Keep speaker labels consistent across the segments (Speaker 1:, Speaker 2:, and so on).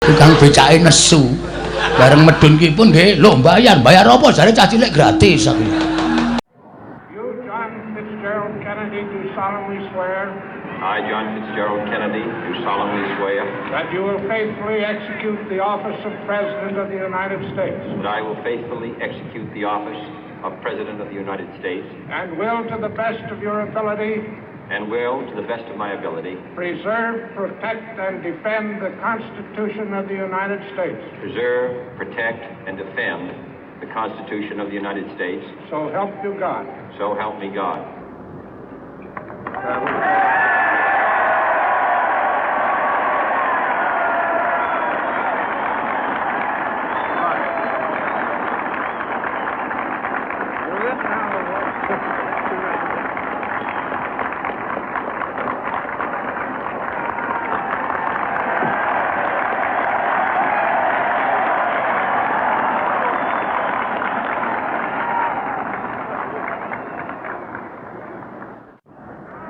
Speaker 1: Tukang becake nesu. Bareng medun ki pun nggih, lho bayar apa jare cah cilik gratis aku.
Speaker 2: You, John Fitzgerald Kennedy, do solemnly swear.
Speaker 3: I, John Fitzgerald Kennedy, do solemnly swear
Speaker 2: that you will faithfully execute the office of President of the United States.
Speaker 3: that I will faithfully execute the office of President of the United States
Speaker 2: And will, to the best of your ability,
Speaker 3: and will, to the best of my ability,
Speaker 2: preserve, protect, and defend the Constitution of the United States.
Speaker 3: preserve, protect, and defend the Constitution of the United States.
Speaker 2: So help you God.
Speaker 3: So help me God.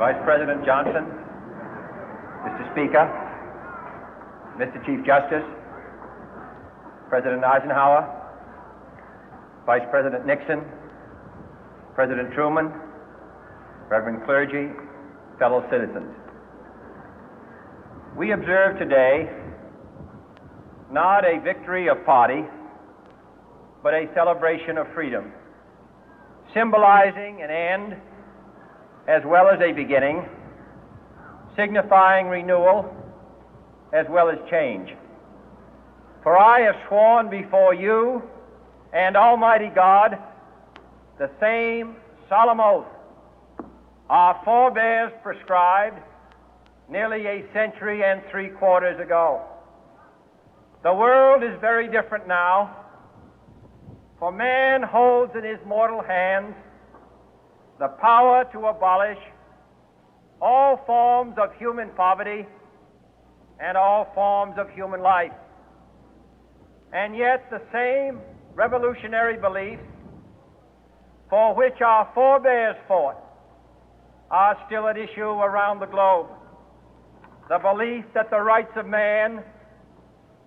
Speaker 4: Vice President Johnson, Mr. Speaker, Mr. Chief Justice, President Eisenhower, Vice President Nixon, President Truman, Reverend clergy, fellow citizens. We observe today not a victory of party, but a celebration of freedom, symbolizing an end as well as a beginning, signifying renewal as well as change. For I have sworn before you and Almighty God the same solemn oath our forebears prescribed nearly a century and 3/4 ago. The world is very different now, for man holds in his mortal hands the power to abolish all forms of human poverty and all forms of human life. And yet the same revolutionary beliefs for which our forebears fought are still at issue around the globe. The belief that the rights of man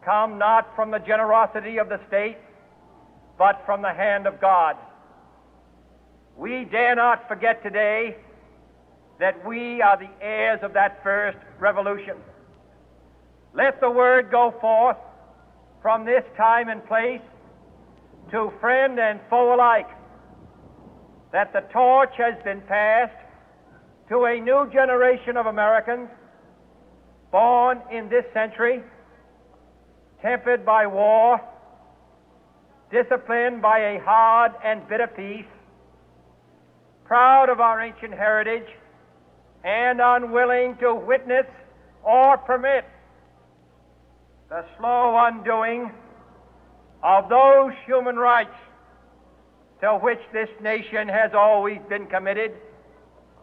Speaker 4: come not from the generosity of the state, but from the hand of God. We dare not forget today that we are the heirs of that first revolution. Let the word go forth from this time and place to friend and foe alike that the torch has been passed to a new generation of Americans born in this century, tempered by war, disciplined by a hard and bitter peace, proud of our ancient heritage, and unwilling to witness or permit the slow undoing of those human rights to which this nation has always been committed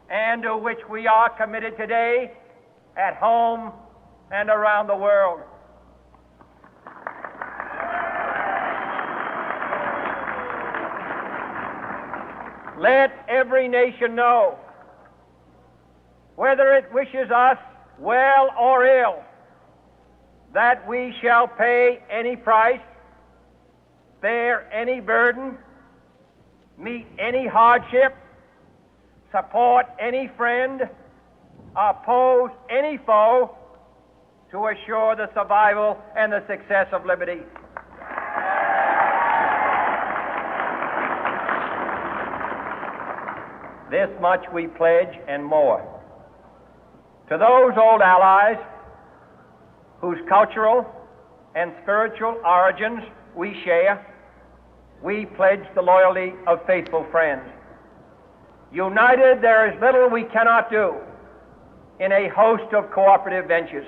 Speaker 4: and to which we are committed today at home and around the world. Let every nation know, whether it wishes us well or ill, that we shall pay any price, bear any burden, meet any hardship, support any friend, oppose any foe to assure the survival and the success of liberty. This much we pledge and more. To those old allies whose cultural and spiritual origins we share, we pledge the loyalty of faithful friends. United, there is little we cannot do in a host of cooperative ventures.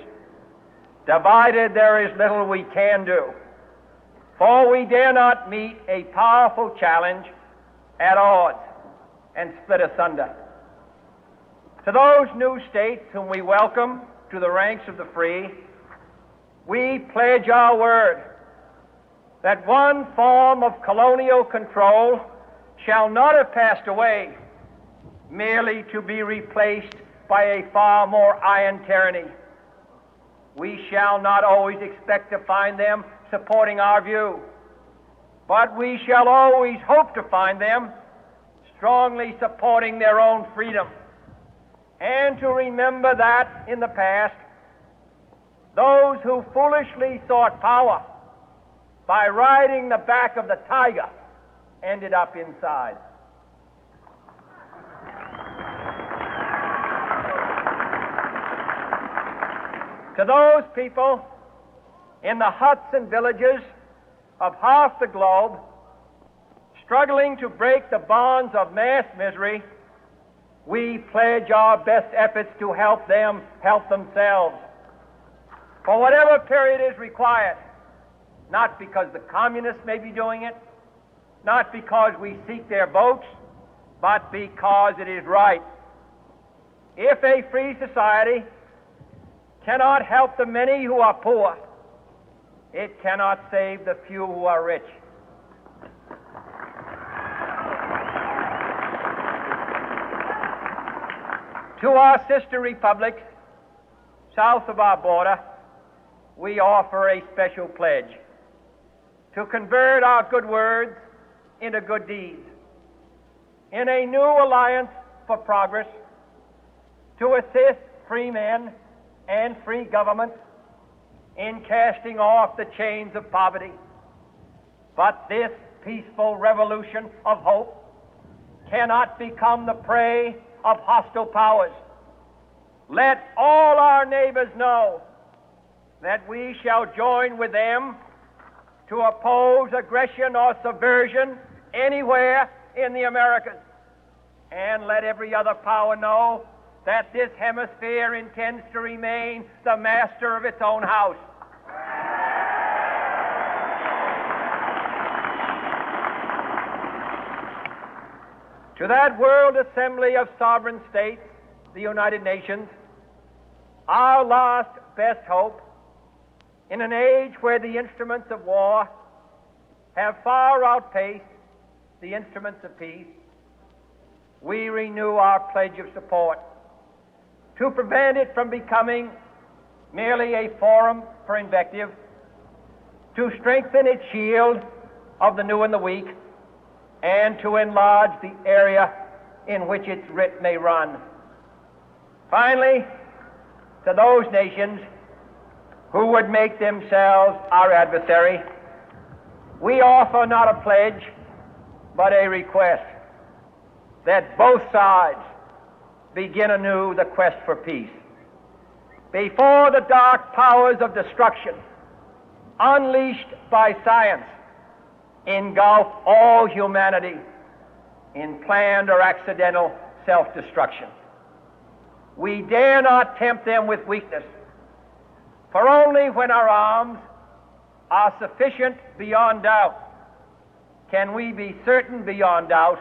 Speaker 4: Divided, there is little we can do, for we dare not meet a powerful challenge at odds and split asunder. To those new states whom we welcome to the ranks of the free, we pledge our word that one form of colonial control shall not have passed away merely to be replaced by a far more iron tyranny. We shall not always expect to find them supporting our view, but we shall always hope to find them strongly supporting their own freedom, and to remember that in the past, those who foolishly sought power by riding the back of the tiger ended up inside. To those people in the huts and villages of half the globe struggling to break the bonds of mass misery, we pledge our best efforts to help them help themselves for whatever period is required, not because the communists may be doing it, not because we seek their votes, but because it is right. If a free society cannot help the many who are poor, it cannot save the few who are rich. To our sister republics south of our border, we offer a special pledge to convert our good words into good deeds, in a new alliance for progress, to assist free men and free governments in casting off the chains of poverty. But this peaceful revolution of hope cannot become the prey of hostile powers. Let all our neighbors know that we shall join with them to oppose aggression or subversion anywhere in the Americas. And let every other power know that this hemisphere intends to remain the master of its own house. To that World Assembly of Sovereign States, the United Nations, our last best hope, in an age where the instruments of war have far outpaced the instruments of peace, we renew our pledge of support to prevent it from becoming merely a forum for invective, to strengthen its shield of the new and the weak, and to enlarge the area in which its writ may run. Finally, to those nations who would make themselves our adversary, we offer not a pledge, but a request that both sides begin anew the quest for peace. Before the dark powers of destruction, unleashed by science, engulf all humanity in planned or accidental self-destruction, we dare not tempt them with weakness, for only when our arms are sufficient beyond doubt can we be certain beyond doubt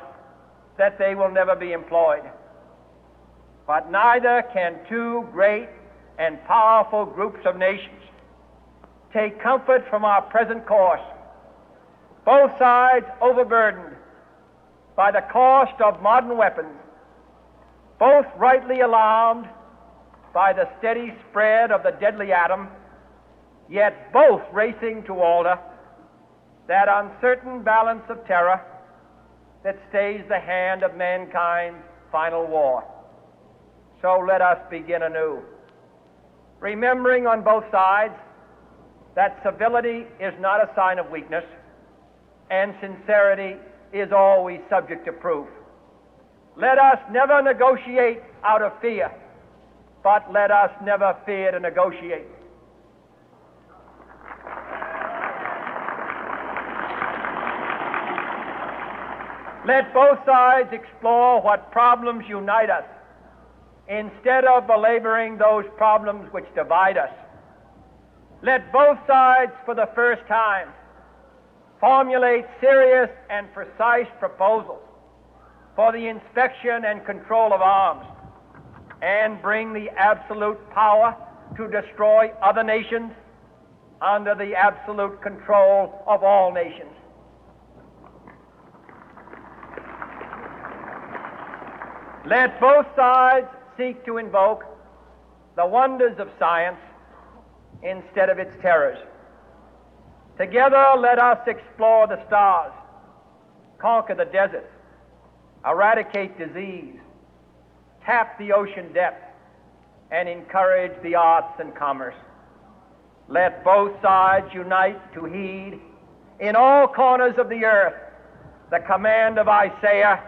Speaker 4: that they will never be employed. But neither can two great and powerful groups of nations take comfort from our present course, both sides overburdened by the cost of modern weapons, both rightly alarmed by the steady spread of the deadly atom, yet both racing to alter that uncertain balance of terror that stays the hand of mankind's final war. So let us begin anew, remembering on both sides that civility is not a sign of weakness, and sincerity is always subject to proof. Let us never negotiate out of fear, but let us never fear to negotiate. Let both sides explore what problems unite us, instead of belaboring those problems which divide us. Let both sides, for the first time, formulate serious and precise proposals for the inspection and control of arms, and bring the absolute power to destroy other nations under the absolute control of all nations. Let both sides seek to invoke the wonders of science instead of its terrors. Together, let us explore the stars, conquer the deserts, eradicate disease, tap the ocean depth, and encourage the arts and commerce. Let both sides unite to heed in all corners of the earth the command of Isaiah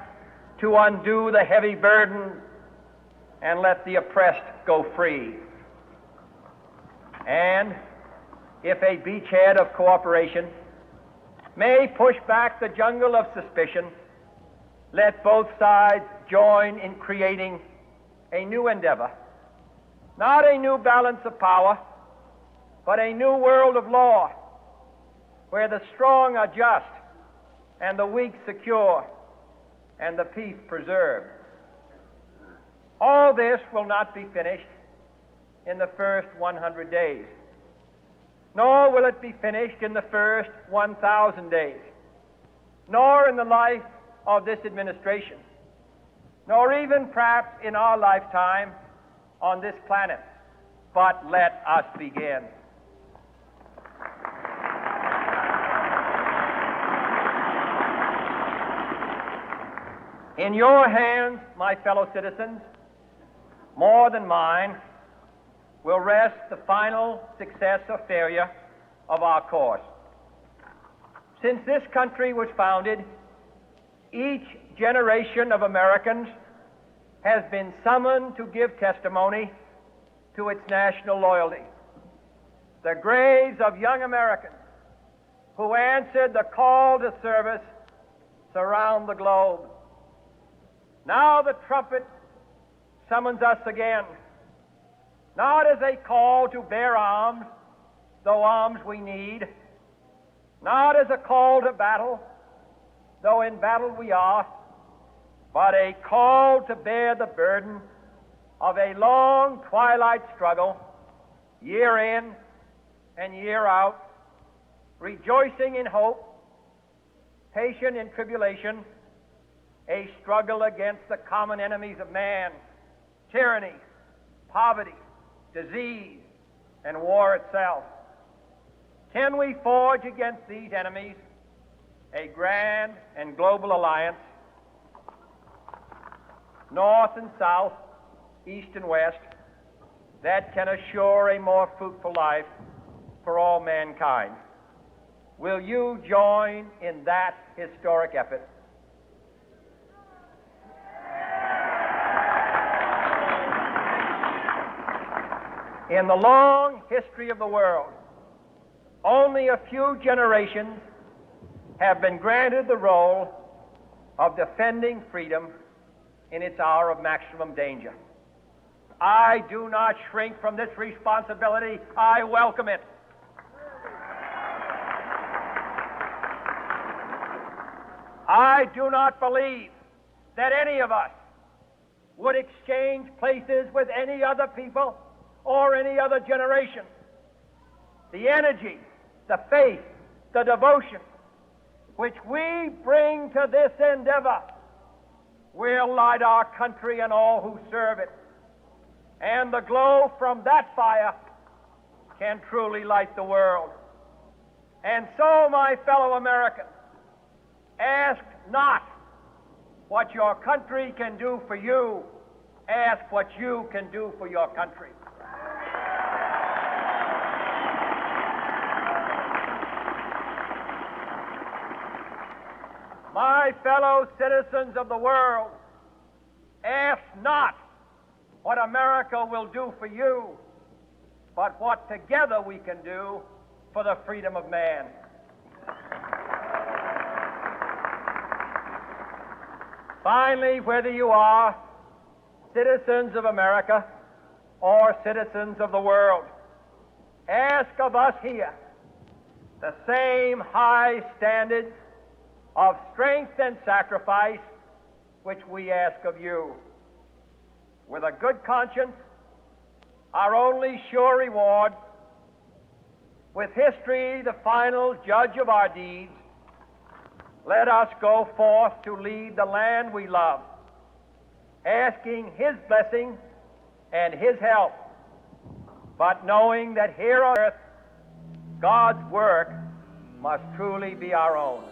Speaker 4: to undo the heavy burden and let the oppressed go free. And if a beachhead of cooperation may push back the jungle of suspicion, let both sides join in creating a new endeavor, not a new balance of power, but a new world of law, where the strong are just, and the weak secure, and the peace preserved. All this will not be finished in the first 100 days, nor will it be finished in the first 1,000 days, nor in the life of this administration, nor even perhaps in our lifetime on this planet. But let us begin. In your hands, my fellow citizens, more than mine, will rest the final success or failure of our course. Since this country was founded, each generation of Americans has been summoned to give testimony to its national loyalty. The graves of young Americans who answered the call to service surround the globe. Now the trumpet summons us again, not as a call to bear arms, though arms we need, not as a call to battle, though in battle we are, but a call to bear the burden of a long twilight struggle, year in and year out, rejoicing in hope, patient in tribulation, a struggle against the common enemies of man, tyranny, poverty, disease, and war itself. Can we forge against these enemies a grand and global alliance, north and south, east and west, that can assure a more fruitful life for all mankind? Will you join in that historic effort? In the long history of the world, only a few generations have been granted the role of defending freedom in its hour of maximum danger. I do not shrink from this responsibility. I welcome it. I do not believe that any of us would exchange places with any other people or any other generation. The energy, the faith, the devotion which we bring to this endeavor will light our country and all who serve it. And the glow from that fire can truly light the world. And so, my fellow Americans, ask not what your country can do for you, ask what you can do for your country. My fellow citizens of the world, ask not what America will do for you, but what together we can do for the freedom of man. Finally, whether you are citizens of America or citizens of the world, ask of us here the same high standards of strength and sacrifice which we ask of you. With a good conscience, our only sure reward, with history the final judge of our deeds, let us go forth to lead the land we love, asking His blessing and His help but knowing that here on earth God's work must truly be our own.